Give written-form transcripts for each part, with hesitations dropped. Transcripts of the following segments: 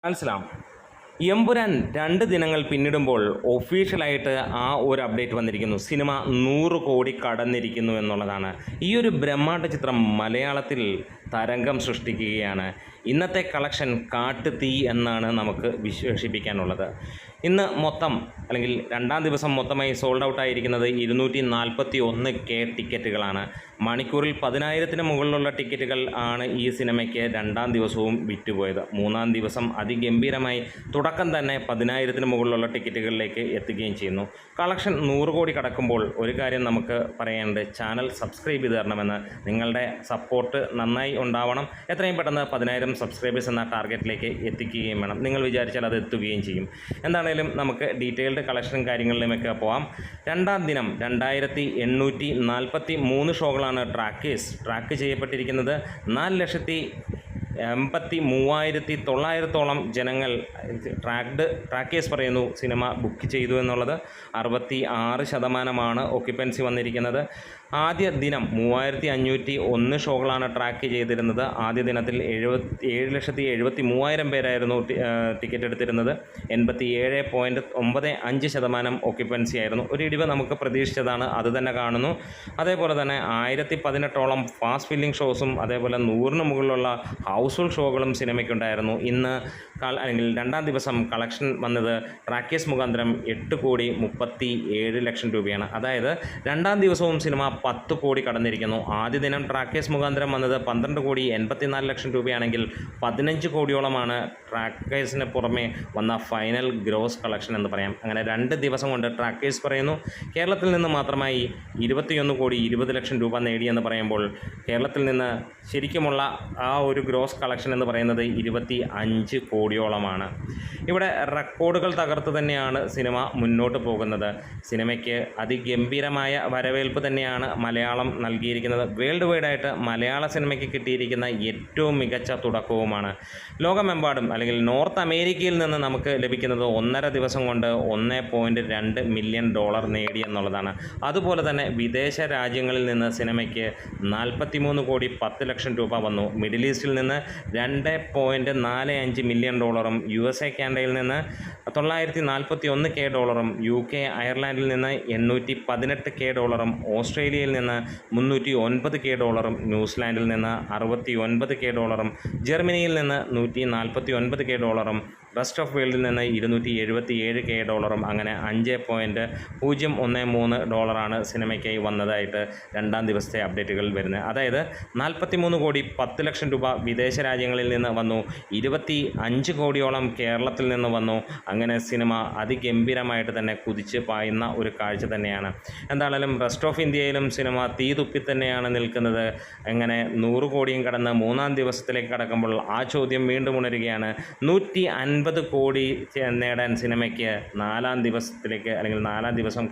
മനസ്സിലാവും. എമ്പുരാൻ 2 ദിനങ്ങൾ പിന്നിടുമ്പോൾ ഒഫീഷ്യലായിട്ട് ആ ഒരു അപ്ഡേറ്റ് വന്നിരിക്കുന്നു. സിനിമ 100 കോടി കടന്നിരിക്കുന്നു എന്നുള്ളതാണ്. ഈ ഒരു ബ്രഹ്മാണ്ഡ ചിത്രം മലയാളത്തിൽ തരംഗം സൃഷ്ടിക്കുകയാണ്. ഇന്നത്തെ കളക്ഷൻ കാട്ടുതീ എന്നാണ് നമുക്ക് വിശേഷിപ്പിക്കാനുള്ളത്. ഇന്ന് മൊത്തം അല്ലെങ്കിൽ 2-ാം ദിവസം മൊത്തമായി സോൾഡ് ഔട്ട് ആയിരിക്കുന്നത് 241K ടിക്കറ്റുകളാണ്. മണിക്കൂറിൽ 10,000-ന് മുകളിലുള്ള ടിക്കറ്റുകൾ ആണ് ഈ സിനിമയ്ക്ക് 2-ാം ദിവസവും വിറ്റുപോയത്. 3-ാം ദിവസം അതിഗംഭീരമായി തുടക്കം തന്നെ 10,000-ന് മുകളിലുള്ള ടിക്കറ്റുകളിലേക്ക് എത്തുകയും ചെയ്യുന്നു. കളക്ഷൻ 100 കോടി കടക്കുമ്പോൾ ഒരു കാര്യം നമുക്ക് പറയാനുണ്ട്. ചാനൽ സബ്സ്ക്രൈബ് ചെയ്ത് തരണമെന്ന്. നിങ്ങളുടെ സപ്പോർട്ട് നന്നായി ഉണ്ടാവണം. എത്രയും പെട്ടെന്ന് 10,000 സബ്സ്ക്രൈബേഴ്സ് എന്ന ടാർഗറ്റിലേക്ക് എത്തിക്കുകയും വേണം. നിങ്ങൾ വിചാരിച്ചാൽ അത് എത്തുകയും ചെയ്യും. എന്താണേലും നമുക്ക് ഡീറ്റെയിൽഡ് കളക്ഷനും കാര്യങ്ങളിലുമൊക്കെ പോവാം. 2-ാം ദിനം 2843 ഷോകളാണ് ട്രാക്ക് ചെയ്യപ്പെട്ടിരിക്കുന്നത്. 4,83,900-ഓളം ജനങ്ങൾ ട്രാക്കേഴ്സ് പറയുന്നു സിനിമ ബുക്ക് ചെയ്തു എന്നുള്ളത്. 66% ഓക്യുപ്പൻസി വന്നിരിക്കുന്നത്. ആദ്യ ദിനം 3,501 ഷോകളാണ് ട്രാക്ക് ചെയ്തിരുന്നത്. ആദ്യ ദിനത്തിൽ 7,73,000 പേരായിരുന്നു ടിക്കറ്റ് എടുത്തിരുന്നത്. 87.95% ഓക്യുപ്പൻസി ആയിരുന്നു. ഒരു ഇടിവ് നമുക്ക് പ്രതീക്ഷിച്ചതാണ്, അത് തന്നെ കാണുന്നു. അതേപോലെ തന്നെ 1,018ഓളം ഫാസ്റ്റ് ഫില്ലിംഗ് ഷോസും അതേപോലെ 100-ന് മുകളിലുള്ള ഹൗസ്ഫുൾ ഷോകളും സിനിമയ്ക്കുണ്ടായിരുന്നു. ഇന്ന് അല്ലെങ്കിൽ 2-ാം ദിവസം കളക്ഷൻ വന്നത് ട്രാക്കേഴ്സ് മുഖാന്തരം 8,37,00,000 രൂപയാണ്. അതായത് 2-ാം ദിവസവും സിനിമ 10 കോടി കടന്നിരിക്കുന്നു. ആദ്യ ദിനം ട്രാക്കേഴ്സ് മുഖാന്തരം വന്നത് 12,84,00,000 രൂപയാണെങ്കിൽ 15 കോടിയോളമാണ് ട്രാക്കേഴ്സിന് പുറമെ വന്ന ഫൈനൽ ഗ്രോസ് കളക്ഷൻ എന്ന് പറയാം. അങ്ങനെ 2 ദിവസം കൊണ്ട് ട്രാക്കേഴ്സ് പറയുന്നു കേരളത്തിൽ നിന്ന് മാത്രമായി 21,20,00,000 രൂപ നേടിയെന്ന് പറയുമ്പോൾ കേരളത്തിൽ നിന്ന് ശരിക്കുമുള്ള ആ ഒരു ഗ്രോസ് കളക്ഷൻ എന്ന് പറയുന്നത് 25 കോടിയോളമാണ്. ഇവിടെ റെക്കോർഡുകൾ തകർത്ത് തന്നെയാണ് സിനിമ മുന്നോട്ട് പോകുന്നത്. സിനിമയ്ക്ക് അതിഗംഭീരമായ വരവേൽപ്പ് തന്നെയാണ് മലയാളം നൽകിയിരിക്കുന്നത്. വേൾഡ് വൈഡായിട്ട് മലയാള സിനിമയ്ക്ക് കിട്ടിയിരിക്കുന്ന ഏറ്റവും മികച്ച തുടക്കവുമാണ്. ലോകമെമ്പാടും അല്ലെങ്കിൽ നോർത്ത് അമേരിക്കയിൽ നിന്ന് നമുക്ക് ലഭിക്കുന്നത് 1.5 ദിവസം കൊണ്ട് $1.2 മില്യൺ നേടി എന്നുള്ളതാണ്. അതുപോലെ തന്നെ വിദേശ രാജ്യങ്ങളിൽ നിന്ന് സിനിമയ്ക്ക് 43,10,00,000 രൂപ വന്നു. മിഡിൽ ഈസ്റ്റിൽ നിന്ന് $2.45 മില്യൺ, USA കാനഡയിൽ നിന്ന് $941K, UK അയർലാൻഡിൽ നിന്ന് $818K, ഓസ്ട്രേലിയയിൽ നിന്ന് $309K, ന്യൂസിലാൻഡിൽ നിന്ന് $69K, ജർമ്മനിയിൽ നിന്ന് $149K, റെസ്റ്റ് ഓഫ് വേൾഡിൽ നിന്ന് $277K, അങ്ങനെ $5.013 സിനിമയ്ക്കായി വന്നതായിട്ട് 2-ാം ദിവസത്തെ അപ്ഡേറ്റുകൾ വരുന്നത്. അതായത് 43,10,00,000 രൂപ വിദേശ രാജ്യങ്ങളിൽ നിന്ന് വന്നു. 25 കോടിയോളം കേരളത്തിൽ നിന്ന് വന്നു. അങ്ങനെ സിനിമ അതിഗംഭീരമായിട്ട് തന്നെ കുതിച്ച് പായുന്ന ഒരു കാഴ്ച തന്നെയാണ്. എന്തായാലും റെസ്റ്റ് ഓഫ് ഇന്ത്യയിലും സിനിമ തീ തുപ്പി തന്നെയാണ് നിൽക്കുന്നത്. അങ്ങനെ 100 കോടിയും കടന്ന് 3-ാം ദിവസത്തിലേക്ക് കടക്കുമ്പോൾ ആ ചോദ്യം വീണ്ടും ഉണരുകയാണ്. 150 കോടി നേടാൻ സിനിമയ്ക്ക് 4-ാം ദിവസത്തിലേക്ക് അല്ലെങ്കിൽ 4-ാം ദിവസം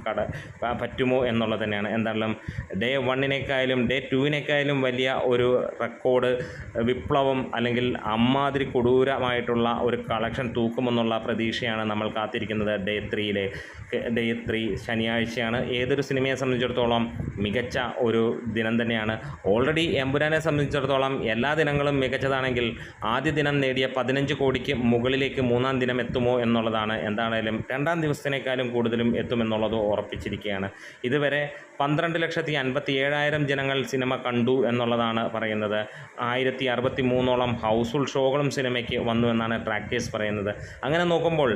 പറ്റുമോ എന്നുള്ളത് തന്നെയാണ്. എന്തായാലും ഡേ 1-നേക്കാളും ഡേ 2-നേക്കാളും വലിയ ഒരു റെക്കോർഡ് വിപ്ലവം അല്ലെങ്കിൽ അമ്മാതിരി കൊടൂരമായിട്ടുള്ള ഒരു കളക്ഷൻ തൂക്കുമെന്നുള്ള പ്രതീക്ഷയാണ് നമ്മൾ കാത്തിരിക്കുന്നത്. ഡേ 3 ശനിയാഴ്ചയാണ്. ഏതൊരു സിനിമയെ സംബന്ധിച്ചിടത്തോളം മികച്ച ഒരു ദിനം തന്നെയാണ്. ഓൾറെഡി എമ്പുരാനെ സംബന്ധിച്ചിടത്തോളം എല്ലാ ദിനങ്ങളും മികച്ചതാണെങ്കിൽ ആദ്യ ദിനം നേടിയ 15 കോടിക്ക് മുകളിലേക്ക് 3-ാം ദിനം എത്തുമോ എന്നുള്ളതാണ്. എന്താണേലും 2-ാം ദിവസത്തിനേക്കാളും കൂടുതലും എത്തുമെന്നുള്ളത് ഉറപ്പിച്ചിരിക്കുകയാണ്. ഇതുവരെ 12,57,000 ജനങ്ങൾ സിനിമ കണ്ടു എന്നുള്ളതാണ് പറയുന്നത്. 1,063ഓളം ഹൗസ്ഫുൾ ഷോകളും സിനിമയ്ക്ക് വന്നു എന്നാണ് ട്രാക്കേഴ്സ് പറയുന്നത്. അങ്ങനെ നോക്കുമ്പോൾ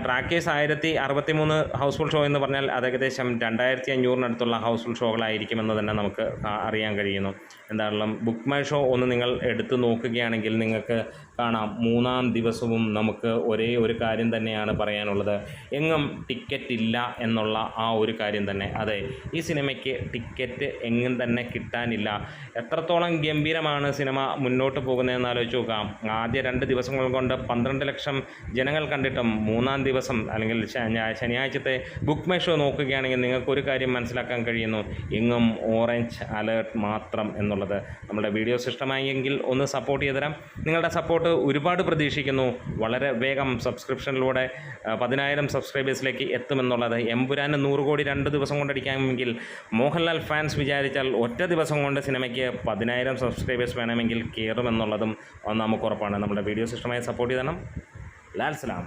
ട്രാക്കേഴ്സ് 1,063 ഹൗസ്ഫുൾ ഷോ എന്ന് പറഞ്ഞാൽ അത് ഏകദേശം 2,500-നടുത്തുള്ള ഹൗസ്ഫുൾ ഷോകളായിരിക്കുമെന്ന് തന്നെ നമുക്ക് അറിയാൻ കഴിയുന്നു. എന്തായാലും ബുക്ക് മൈ ഷോ ഒന്ന് നിങ്ങൾ എടുത്തു നോക്കുകയാണെങ്കിൽ നിങ്ങൾക്ക് കാണാം 3-ാം ദിവസവും നമുക്ക് ഒരേ ഒരു കാര്യം തന്നെയാണ് പറയാനുള്ളത്. എങ്ങും ടിക്കറ്റ് ഇല്ല എന്നുള്ള ആ ഒരു കാര്യം തന്നെ. അതെ, ഈ സിനിമയ്ക്ക് ടിക്കറ്റ് എങ്ങും തന്നെ കിട്ടാനില്ല. എത്രത്തോളം ഗംഭീരമാണ് സിനിമ മുന്നോട്ട് പോകുന്നതെന്ന് ആലോചിച്ച് നോക്കാം. ആദ്യ 2 ദിവസങ്ങൾ കൊണ്ട് 12 ലക്ഷം ജനങ്ങൾ കണ്ടിട്ടും 3-ാം ദിവസം അല്ലെങ്കിൽ ശനിയാഴ്ചത്തെ ബുക്ക് മൈ ഷോ നോക്കുകയാണെങ്കിൽ നിങ്ങൾക്കൊരു കാര്യം മനസ്സിലാക്കാൻ കഴിയുന്നു. എങ്ങും ഓറഞ്ച് അലേർട്ട് മാത്രം എന്നുള്ളത്. നമ്മുടെ വീഡിയോസ് ഇഷ്ടമായെങ്കിൽ ഒന്ന് സപ്പോർട്ട് ചെയ്ത് തരാം. നിങ്ങളുടെ സപ്പോർട്ട് ഒരുപാട് പ്രതീക്ഷിക്കുന്നു. വളരെ വേഗം സബ്സ്ക്രിപ്ഷനിലൂടെ 10,000 സബ്സ്ക്രൈബേഴ്സിലേക്ക് എത്തുമെന്നുള്ളത്. എമ്പുരാന് 100 കോടി 2 ദിവസം കൊണ്ടടിക്കാമെങ്കിൽ മോഹൻലാൽ ഫാൻസ് വിചാരിച്ചാൽ ഒറ്റ ദിവസം കൊണ്ട് സിനിമയ്ക്ക് 10,000 സബ്സ്ക്രൈബേഴ്സ് വേണമെങ്കിൽ കയറുമെന്നുള്ളതും നമുക്ക് ഉറപ്പാണ്. നമ്മുടെ വീഡിയോസ് ഇഷ്ടമായി സപ്പോർട്ട് ചെയ്യണം. ലാൽ സലാം.